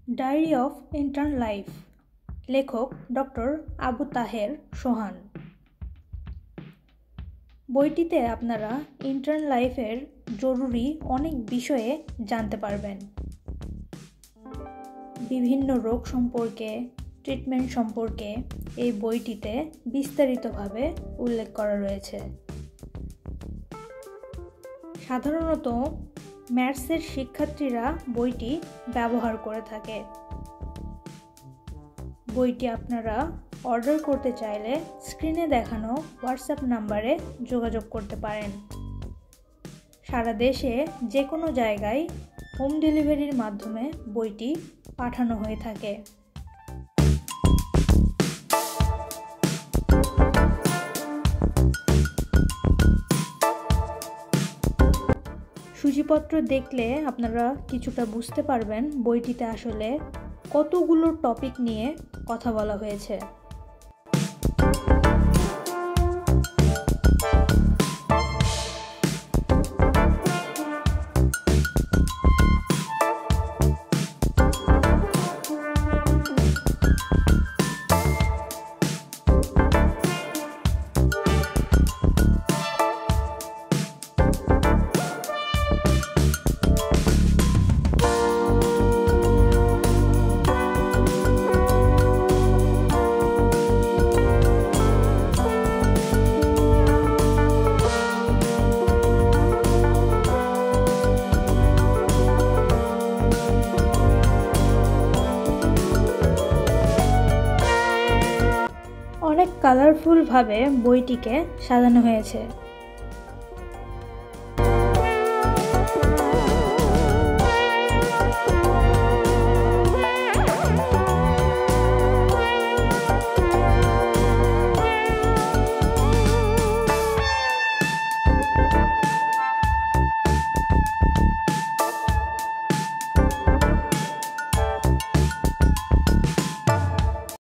Diary of intern life, লেখক doctor Abu Taher সোহান। বইটিতে আপনারা ইন্টার্ন লাইফের জরুরি অনেক বিষয়ে জানতে পারবেন। বিভিন্ন রোগ সম্পর্কে, ট্রিটমেন্ট সম্পর্কে এই বইটিতে বিস্তারিতভাবে উল্লেখ করা রয়েছে। সাধারণত ম্যাথসের শিক্ষার্থীরা বইটি ব্যবহার করে থাকে। বইটি আপনারা অর্ডার করতে চাইলে স্ক্রিনে দেখানো হোয়াটসঅ্যাপ নাম্বারে যোগাযোগ করতে পারেন। সারা দেশে যে কোনো জায়গায় হোম ডেলিভারির মাধ্যমে বইটি পাঠানো হয়ে থাকে। সূচিপত্র দেখলে আপনারা কিছুটা বুঝতে পারবেন বইটিতে আসলে কতগুলো টপিক নিয়ে কথা বলা হয়েছে। অনেক কালারফুলভাবে বইটিকে সাজানো হয়েছে।